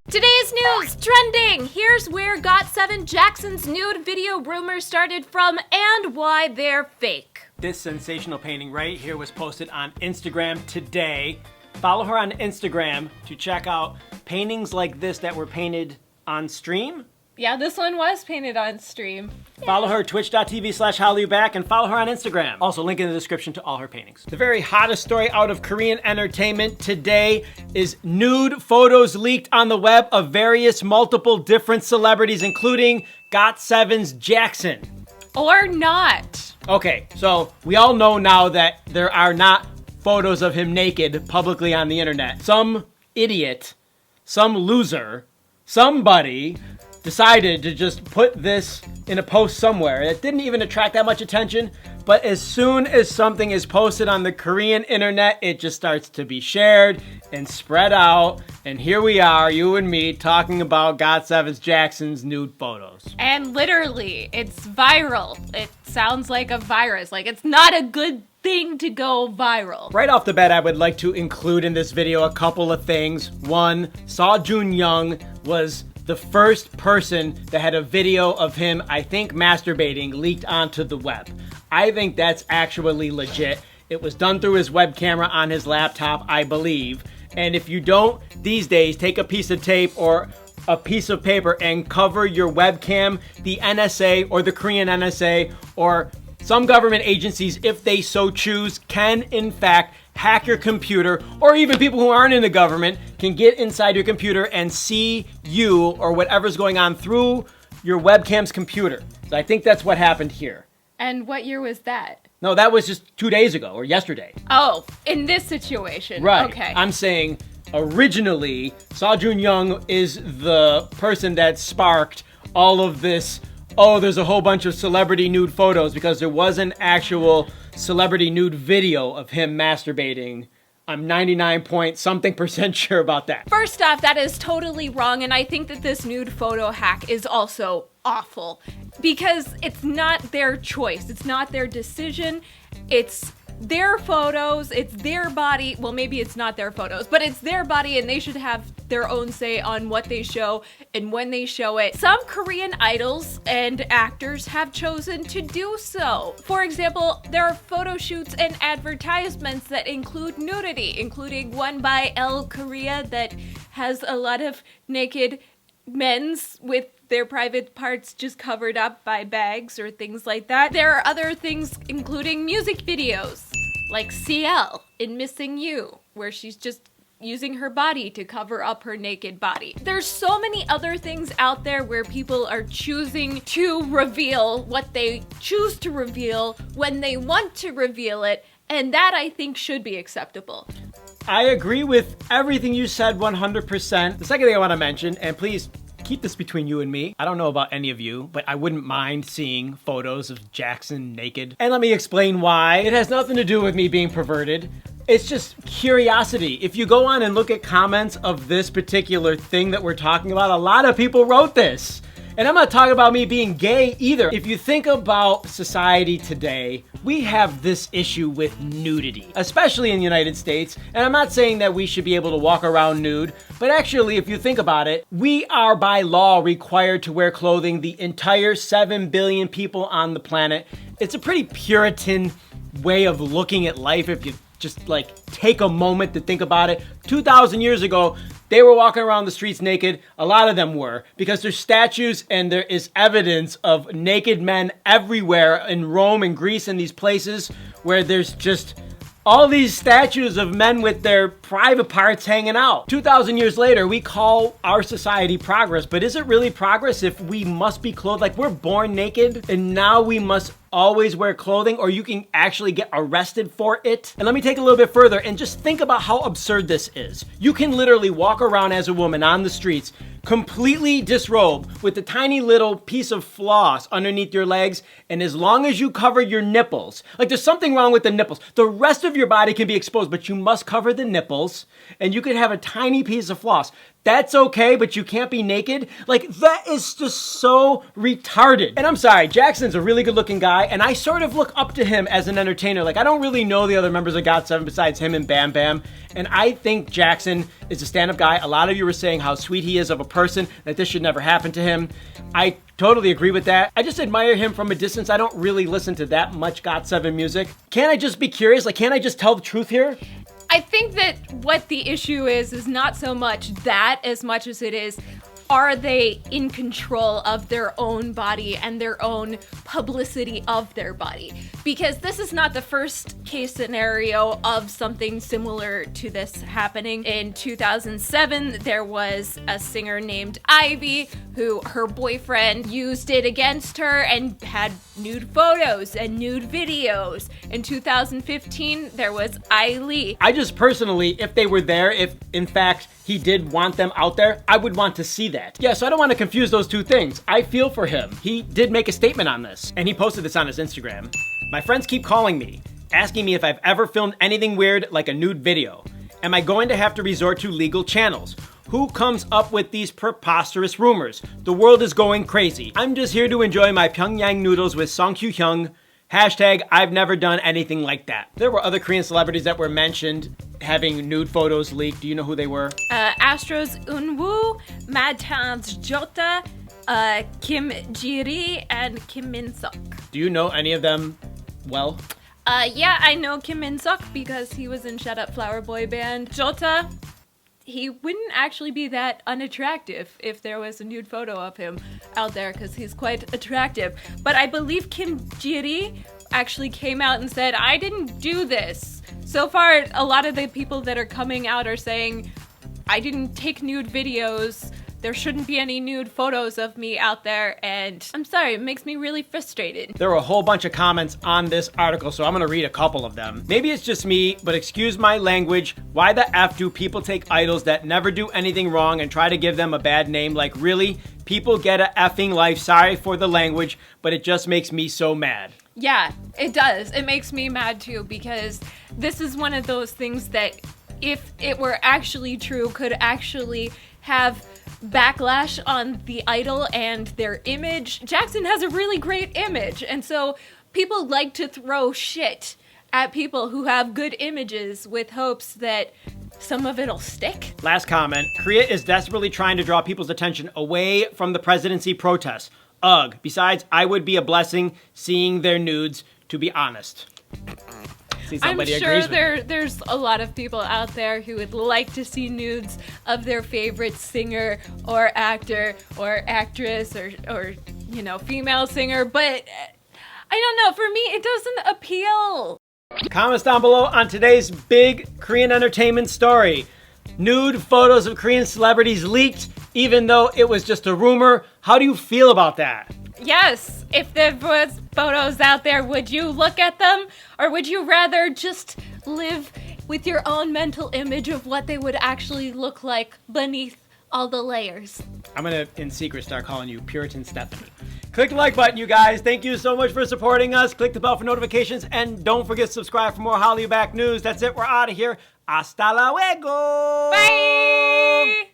Today's news, trending! Here's where GOT7 Jackson's nude video rumors started from and why they're fake. This sensational painting right here was posted on Instagram today. Follow her on Instagram to check out paintings like this that were painted on stream. Yeah, this one was painted on stream. Follow her twitch.tv/HallyuBack and follow her on Instagram. Also, link in the description to all her paintings. The very hottest story out of Korean entertainment today is nude photos leaked on the web of various multiple different celebrities, including GOT7's Jackson. Or not. Okay, so we all know now that there are not photos of him naked publicly on the internet. Some idiot, some loser, somebody decided to just put this in a post somewhere. It didn't even attract that much attention, but as soon as something is posted on the Korean internet, it just starts to be shared and spread out. And here we are, you and me, talking about GOT7's Jackson's nude photos. And literally, it's viral. It sounds like a virus. Like, it's not a good thing to go viral. Right off the bat, I would like to include in this video a couple of things. One, Seo Jun-young was the first person that had a video of him, I think, masturbating leaked onto the web. I think that's actually legit. It was done through his web camera on his laptop, I believe. And if you don't, these days, take a piece of tape or a piece of paper and cover your webcam. The NSA or the Korean NSA or some government agencies, if they so choose, can in fact hack your computer, or even people who aren't in the government can get inside your computer and see you or whatever's going on through your webcam's computer. So I think that's what happened here. And what year was that? No, that was just 2 days ago or yesterday. Oh, in this situation. Right. Okay. I'm saying originally, Seo Jun-young is the person that sparked all of this. Oh, there's a whole bunch of celebrity nude photos, because there was an actual celebrity nude video of him masturbating. I'm 99% sure about that. First off, that is totally wrong, and I think that this nude photo hack is also awful because it's not their choice. It's not their decision. It's their photos, it's their body. Well, maybe it's not their photos, but it's their body, and they should have their own say on what they show and when they show it. Some Korean idols and actors have chosen to do so. For example, there are photo shoots and advertisements that include nudity, including one by Elle Korea that has a lot of naked men's with their private parts just covered up by bags or things like that. There are other things, including music videos, like CL in Missing You, where she's just using her body to cover up her naked body. There's so many other things out there where people are choosing to reveal what they choose to reveal when they want to reveal it, and that I think should be acceptable. I agree with everything you said 100%. The second thing I want to mention, and please keep this between you and me. I don't know about any of you, but I wouldn't mind seeing photos of Jackson naked. And let me explain why. It has nothing to do with me being perverted. It's just curiosity. If you go on and look at comments of this particular thing that we're talking about, a lot of people wrote this. And I'm not talking about me being gay either. If you think about society today, we have this issue with nudity, especially in the United States. And I'm not saying that we should be able to walk around nude, but actually, if you think about it, we are by law required to wear clothing, the entire 7 billion people on the planet. It's a pretty Puritan way of looking at life if you just like take a moment to think about it. 2,000 years ago, they were walking around the streets naked. A lot of them were, because there's statues and there is evidence of naked men everywhere in Rome and Greece and these places where there's just all these statues of men with their private parts hanging out. 2,000 years later, we call our society progress, but is it really progress if we must be clothed? Like, we're born naked and now we must always wear clothing, or you can actually get arrested for it. And let me take it a little bit further and just think about how absurd this is. You can literally walk around as a woman on the streets completely disrobed with a tiny little piece of floss underneath your legs, and as long as you cover your nipples, like there's something wrong with the nipples. The rest of your body can be exposed, but you must cover the nipples, and you could have a tiny piece of floss. That's okay, but you can't be naked? Like, that is just so retarded. And I'm sorry, Jackson's a really good looking guy, and I sort of look up to him as an entertainer. Like, I don't really know the other members of GOT7 besides him and Bam Bam. And I think Jackson is a stand-up guy. A lot of you were saying how sweet he is of a person, that this should never happen to him. I totally agree with that. I just admire him from a distance. I don't really listen to that much GOT7 music. Can't I just be curious? Like, can't I just tell the truth here? I think that what the issue is not so much that as much as it is, are they in control of their own body and their own publicity of their body? Because this is not the first case scenario of something similar to this happening. In 2007, there was a singer named Ivy who her boyfriend used it against her and had nude photos and nude videos. In 2015, there was Ailee. I just personally, if they were there, if in fact he did want them out there, I would want to see that. Yeah, so I don't want to confuse those two things. I feel for him. He did make a statement on this, and he posted this on his Instagram. My friends keep calling me, asking me if I've ever filmed anything weird like a nude video. Am I going to have to resort to legal channels? Who comes up with these preposterous rumors? The world is going crazy. I'm just here to enjoy my Pyongyang noodles with Songkyu Hyung. Hashtag, I've never done anything like that. There were other Korean celebrities that were mentioned having nude photos leaked. Do you know who they were? Astro's Eunwoo, Madtown's Jota, Kim Ji-ri, and Kim Min-suk. Do you know any of them well? Yeah, I know Kim Min-suk because he was in Shut Up Flower Boy Band. Jota, he wouldn't actually be that unattractive if there was a nude photo of him out there because he's quite attractive. But I believe Kim Ji-ri actually came out and said, I didn't do this. So far, a lot of the people that are coming out are saying, I didn't take nude videos. There shouldn't be any nude photos of me out there, and I'm sorry, it makes me really frustrated. There were a whole bunch of comments on this article, so I'm gonna read a couple of them. Maybe it's just me, but excuse my language. Why the F do people take idols that never do anything wrong and try to give them a bad name? Like, really? People get a effing life. Sorry for the language, but it just makes me so mad. Yeah, it does. It makes me mad too, because this is one of those things that, if it were actually true, could actually have backlash on the idol and their image. Jackson has a really great image, and so people like to throw shit at people who have good images with hopes that some of it'll stick. Last comment. Korea is desperately trying to draw people's attention away from the presidency protests. Ugh. Besides, I would be a blessing seeing their nudes, to be honest. I'm sure there's a lot of people out there who would like to see nudes of their favorite singer or actor or actress or you know, female singer, but I don't know, for me it doesn't appeal. Comments down below on today's big Korean entertainment story. Nude photos of Korean celebrities leaked, even though it was just a rumor. How do you feel about that? Yes, if there was photos out there, would you look at them? Or would you rather just live with your own mental image of what they would actually look like beneath all the layers? I'm gonna, in secret, start calling you Puritan Stephanie. Click the like button, you guys. Thank you so much for supporting us. Click the bell for notifications, and don't forget to subscribe for more Hallyu Back news. That's it, we're out of here. Hasta luego! Bye!